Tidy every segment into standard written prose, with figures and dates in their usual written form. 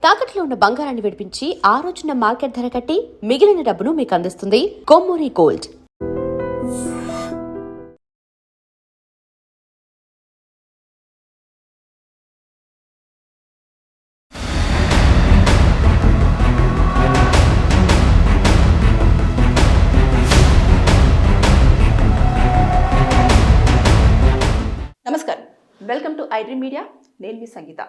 తాకట్లో ఉన్న బంగారాన్ని విడిపించి ఆ రోజున మార్కెట్ ధర కట్టి మిగిలిన డబ్బును మీకు అందిస్తుంది కొమ్మూరి గోల్డ్. నమస్కారం, వెల్కమ్ టు ఐడ్రీమ్ మీడియా. నేను మీ సంగీత.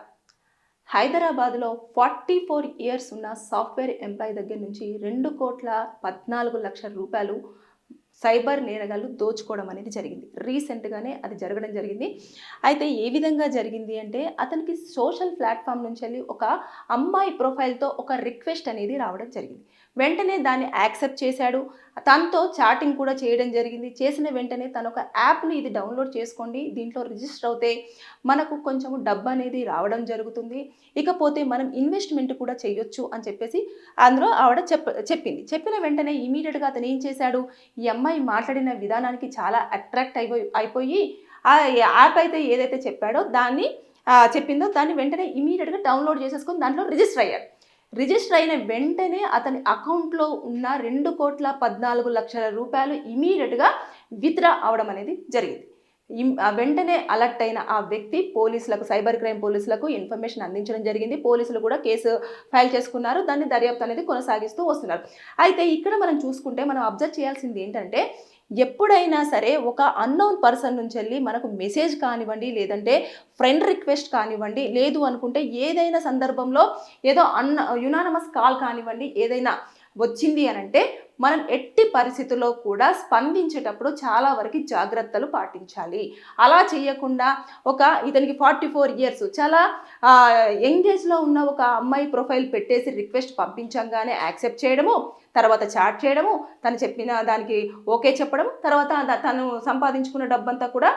హైదరాబాద్లో 44 ఇయర్స్ ఉన్న సాఫ్ట్వేర్ ఎంప్లాయీ దగ్గర నుంచి 2,14,00,000 రూపాయలు సైబర్ నేరగాళ్ళు దోచుకోవడం అనేది జరిగింది. రీసెంట్గానే అది జరగడం జరిగింది. అయితే ఏ విధంగా జరిగింది అంటే, అతనికి సోషల్ ప్లాట్ఫామ్ నుంచి వెళ్ళి ఒక అమ్మాయి ప్రొఫైల్తో ఒక రిక్వెస్ట్ అనేది రావడం జరిగింది. వెంటనే దాన్ని యాక్సెప్ట్ చేశాడు. తనతో చాటింగ్ కూడా చేయడం జరిగింది. చేసిన వెంటనే తను ఒక యాప్ని ఇది డౌన్లోడ్ చేసుకోండి, దీంట్లో రిజిస్టర్ అవుతే మనకు కొంచెం డబ్బు అనేది రావడం జరుగుతుంది, ఇకపోతే మనం ఇన్వెస్ట్మెంట్ కూడా చేయొచ్చు అని చెప్పేసి అందులో ఆవిడ చెప్పింది. చెప్పిన వెంటనే ఇమీడియట్గా అతను ఏం చేశాడు, ఈ అమ్మాయి మాట్లాడిన విధానానికి చాలా అట్రాక్ట్ అయిపోయి ఆ యాప్ అయితే ఏదైతే చెప్పాడో చెప్పిందో దాన్ని వెంటనే ఇమీడియట్గా డౌన్లోడ్ చేసేసుకొని దాంట్లో రిజిస్టర్ అయ్యాడు. రిజిస్టర్ అయిన వెంటనే అతని అకౌంట్లో ఉన్న 2,14,00,000 రూపాయలు ఇమీడియట్గా విత్డ్రా అవడం అనేది జరిగింది. వెంటనే అలర్ట్ అయిన ఆ వ్యక్తి పోలీసులకు, సైబర్ క్రైమ్ పోలీసులకు ఇన్ఫర్మేషన్ అందించడం జరిగింది. పోలీసులు కూడా కేసు ఫైల్ చేసుకున్నారు. దాన్ని దర్యాప్తు అనేది కొనసాగిస్తూ వస్తున్నారు. అయితే ఇక్కడ మనం చూసుకుంటే మనం అబ్జర్వ్ చేయాల్సింది ఏంటంటే, ఎప్పుడైనా సరే ఒక అన్నోన్ పర్సన్ నుంచి వెళ్ళి మనకు మెసేజ్ కానివ్వండి, లేదంటే ఫ్రెండ్ రిక్వెస్ట్ కానివ్వండి, లేదు అనుకుంటే ఏదైనా సందర్భంలో ఏదో యునానిమస్ కాల్ కానివ్వండి, ఏదైనా వచ్చింది అని అంటే మనం ఎట్టి పరిస్థితుల్లో కూడా స్పందించేటప్పుడు చాలా వరకు జాగ్రత్తలు పాటించాలి. అలా చేయకుండా ఇతనికి 44 ఇయర్స్ చాలా యంగేజ్లో ఉన్న ఒక అమ్మాయి ప్రొఫైల్ పెట్టేసి రిక్వెస్ట్ పంపించంగానే యాక్సెప్ట్ చేయడము, తర్వాత చాట్ చేయడము, తను చెప్పిన దానికి ఓకే చెప్పడం, తర్వాత తను సంపాదించుకున్న డబ్బంతా కూడా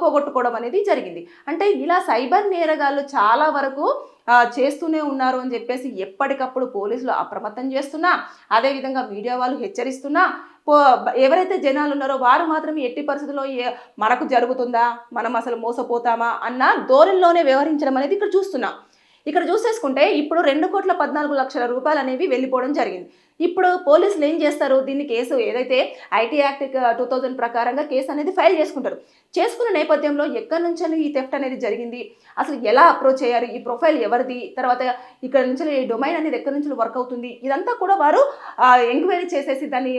పోగొట్టుకోవడం అనేది జరిగింది. అంటే ఇలా సైబర్ నేరగాళ్ళు చాలా వరకు చేస్తూనే ఉన్నారు అని చెప్పేసి ఎప్పటికప్పుడు పోలీసులు అప్రమత్తం చేస్తున్నా, అదేవిధంగా మీడియా వాళ్ళు హెచ్చరిస్తున్నా, ఎవరైతే జనాలు ఉన్నారో వారు మాత్రం ఎట్టి పరిస్థితుల్లో మనకు జరుగుతుందా, మనం అసలు మోసపోతామా అన్న ధోరణిలోనే వ్యవహరించడం అనేది ఇక్కడ చూస్తున్నాం. ఇక్కడ చూసేసుకుంటే ఇప్పుడు 2,14,00,000 రూపాయలు అనేవి వెళ్ళిపోవడం జరిగింది. ఇప్పుడు పోలీసులు ఏం చేస్తారు, దీన్ని కేసు ఏదైతే ఐటీ యాక్ట్ 2000 ప్రకారంగా కేసు అనేది ఫైల్ చేసుకుంటారు. చేసుకున్న నేపథ్యంలో ఎక్కడి నుంచి ఈ థెఫ్ట్ అనేది జరిగింది, అసలు ఎలా అప్రోచ్ చేయాలి, ఈ ప్రొఫైల్ ఎవరిది, తర్వాత ఇక్కడ నుంచి ఈ డొమైన్ అనేది ఎక్కడి నుంచి వర్క్ అవుతుంది, ఇదంతా కూడా వారు ఎంక్వైరీ చేసేసి దాన్ని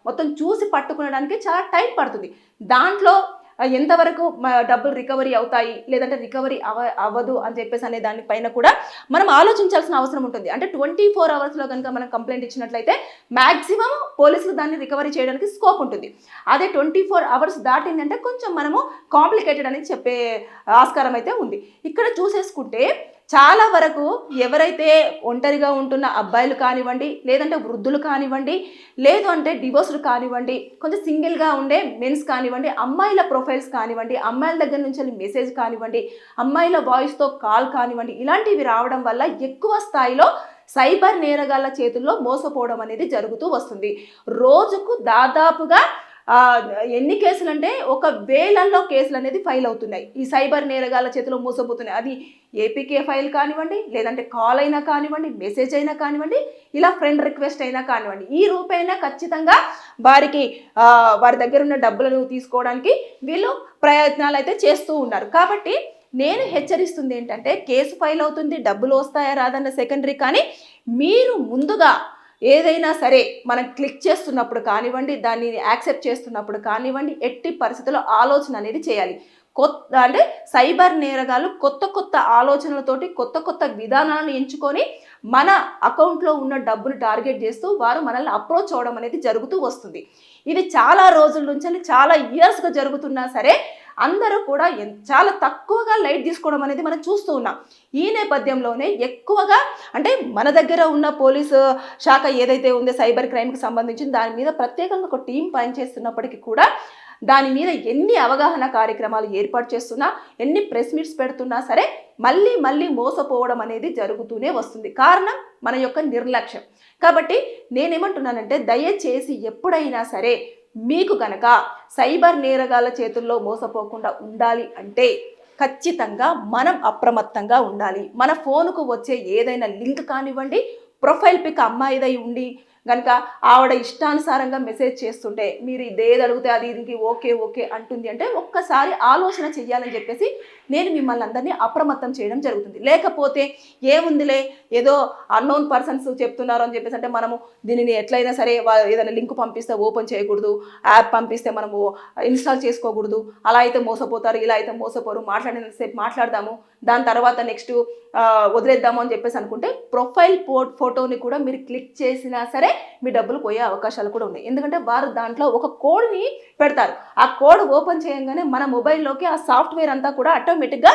మొత్తం చూసి పట్టుకునడానికి చాలా టైం పడుతుంది. దాంట్లో ఎంతవరకు డబ్బులు రికవరీ అవుతాయి, లేదంటే రికవరీ అవ్వదు అని చెప్పేసి అనే దానిపైన కూడా మనం ఆలోచించాల్సిన అవసరం ఉంటుంది. అంటే 24 అవర్స్లో కనుక మనం కంప్లైంట్ ఇచ్చినట్లయితే మ్యాక్సిమం పోలీసులు దాన్ని రికవరీ చేయడానికి స్కోప్ ఉంటుంది. అదే 24 అవర్స్ దాటిందంటే కొంచెం మనము కాంప్లికేటెడ్ అని చెప్పే ఆస్కారం అయితే ఉంది. ఇక్కడ చూసేసుకుంటే చాలా వరకు ఎవరైతే ఒంటరిగా ఉంటున్న అబ్బాయిలు కానివ్వండి, లేదంటే వృద్ధులు కానివ్వండి, లేదు అంటే డివోర్స్లు కానివ్వండి, కొంచెం సింగిల్గా ఉండే మెన్స్ కానివ్వండి, అమ్మాయిల ప్రొఫైల్స్ కానివ్వండి, అమ్మాయిల దగ్గర నుంచి మెసేజ్ కానివ్వండి, అమ్మాయిల వాయిస్తో కాల్ కానివ్వండి, ఇలాంటివి రావడం వల్ల ఎక్కువ స్థాయిలో సైబర్ నేరగాళ్ళ చేతుల్లో మోసపోవడం అనేది జరుగుతూ వస్తుంది. రోజుకు దాదాపుగా ఎన్ని కేసులు అంటే 1,000 కేసులు అనేది ఫైల్ అవుతున్నాయి. ఈ సైబర్ నేరగాళ్ళ చేతిలో మోసపోతున్నాయి. అది ఏపీకే ఫైల్ కానివ్వండి, లేదంటే కాల్ అయినా కానివ్వండి, మెసేజ్ అయినా కానివ్వండి, ఇలా ఫ్రెండ్ రిక్వెస్ట్ అయినా కానివ్వండి, ఈ రూపైనా ఖచ్చితంగా వారి దగ్గర ఉన్న డబ్బులను తీసుకోవడానికి వీళ్ళు ప్రయత్నాలు అయితే చేస్తూ ఉన్నారు. కాబట్టి నేను హెచ్చరిస్తుంది ఏంటంటే, కేసు ఫైల్ అవుతుంది, డబ్బులు వస్తాయా రాదన్న సెకండరీ, కానీ మీరు ముందుగా ఏదైనా సరే మనం క్లిక్ చేస్తున్నప్పుడు కానివ్వండి, దాన్ని యాక్సెప్ట్ చేస్తున్నప్పుడు కానివ్వండి, ఎట్టి పరిస్థితుల్లో ఆలోచన అనేది చేయాలి. అంటే సైబర్ నేరగాళ్ళు కొత్త ఆలోచనలతోటి కొత్త విధానాలను ఎంచుకొని మన అకౌంట్లో ఉన్న డబ్బును టార్గెట్ చేస్తూ వారు మనల్ని అప్రోచ్ అవ్వడం అనేది జరుగుతూ వస్తుంది. ఇది చాలా రోజుల నుంచి, చాలా ఇయర్స్గా జరుగుతున్నా సరే అందరూ కూడా చాలా తక్కువగా లైట్ తీసుకోవడం అనేది మనం చూస్తూ ఉన్నాం. ఈ నేపథ్యంలోనే ఎక్కువగా అంటే మన దగ్గర ఉన్న పోలీసు శాఖ ఏదైతే ఉందో సైబర్ క్రైమ్కి సంబంధించిన దాని మీద ప్రత్యేకంగా ఒక టీం పనిచేస్తున్నప్పటికీ కూడా దాని మీద ఎన్ని అవగాహన కార్యక్రమాలు ఏర్పాటు చేస్తున్నా, ఎన్ని ప్రెస్ మీట్స్ పెడుతున్నా సరే మళ్ళీ మోసపోవడం అనేది జరుగుతూనే వస్తుంది. కారణం మన యొక్క నిర్లక్ష్యం. కాబట్టి నేనేమంటున్నానంటే, దయచేసి ఎప్పుడైనా సరే మీకు కనుక సైబర్ నేరగాళ్ళ చేతుల్లో మోసపోకుండా ఉండాలి అంటే ఖచ్చితంగా మనం అప్రమత్తంగా ఉండాలి. మన ఫోన్కు వచ్చే ఏదైనా లింక్ కానివ్వండి, ప్రొఫైల్ పిక్ అమ్మాయిదై ఉండి కనుక ఆవిడ ఇష్టానుసారంగా మెసేజ్ చేస్తుంటే మీరు ఇదేది అడిగితే అది దీనికి ఓకే ఓకే అంటుంది అంటే ఒక్కసారి ఆలోచన చెయ్యాలని చెప్పేసి నేను మిమ్మల్ని అందరినీ అప్రమత్తం చేయడం జరుగుతుంది. లేకపోతే ఏముందిలే ఏదో అన్నోన్ పర్సన్స్ చెప్తున్నారు అని చెప్పేసి అంటే మనము దీనిని ఎట్లయినా సరే ఏదైనా లింక్ పంపిస్తే ఓపెన్ చేయకూడదు, యాప్ పంపిస్తే మనము ఇన్స్టాల్ చేసుకోకూడదు, అలా అయితే మోసపోతారు, ఇలా అయితే మోసపోరు, మాట్లాడినంతసేపు మాట్లాడదాము, దాని తర్వాత నెక్స్ట్ వదిలేద్దాము అని చెప్పేసి అనుకుంటే ప్రొఫైల్ ఫోటోని కూడా మీరు క్లిక్ చేసినా సరే మీ డబ్బులు పోయే అవకాశాలు కూడా ఉన్నాయి. ఎందుకంటే వారు దాంట్లో ఒక కోడ్ని పెడతారు. ఆ కోడ్ ఓపెన్ చేయగానే మన మొబైల్లోకి ఆ సాఫ్ట్వేర్ అంతా కూడా ఆటోమేటిక్గా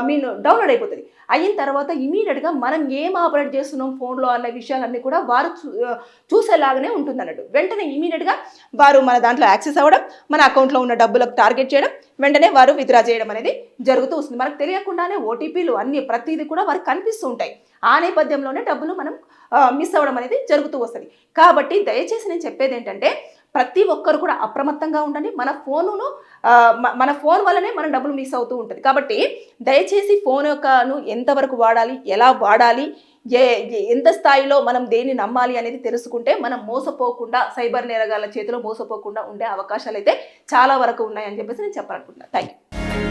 మీన్ డౌన్లోడ్ అయిపోతుంది. అయిన తర్వాత ఇమీడియట్గా మనం ఏం ఆపరేట్ చేస్తున్నాం ఫోన్లో అన్న విషయాలన్నీ కూడా వారు చూసేలాగానే ఉంటుంది అన్నట్టు. వెంటనే ఇమీడియట్గా వారు మన దాంట్లో యాక్సెస్ అవ్వడం, మన అకౌంట్లో ఉన్న డబ్బులకు టార్గెట్ చేయడం, వెంటనే వారు విత్డ్రా చేయడం అనేది జరుగుతూ వస్తుంది. మనకు తెలియకుండానే ఓటీపీలు అన్ని ప్రతిదీ కూడా వారికి కనిపిస్తూ ఉంటాయి. ఆ నేపథ్యంలోనే డబ్బులు మనం మిస్ అవ్వడం అనేది జరుగుతూ వస్తుంది. కాబట్టి దయచేసి నేను చెప్పేది ఏంటంటే ప్రతి ఒక్కరు కూడా అప్రమత్తంగా ఉండండి. మన ఫోన్ వల్లనే మన డబ్బులు మిస్ అవుతూ ఉంటుంది. కాబట్టి దయచేసి ఫోన్ యొక్కను ఎంతవరకు వాడాలి, ఎలా వాడాలి, ఎంత స్థాయిలో మనం దేన్ని నమ్మాలి అనేది తెలుసుకుంటే మనం మోసపోకుండా సైబర్ నేరగాళ్ళ చేతిలో మోసపోకుండా ఉండే అవకాశాలు అయితే చాలా వరకు ఉన్నాయని చెప్పేసి నేను చెప్పాలనుకుంటున్నాను. Thank you.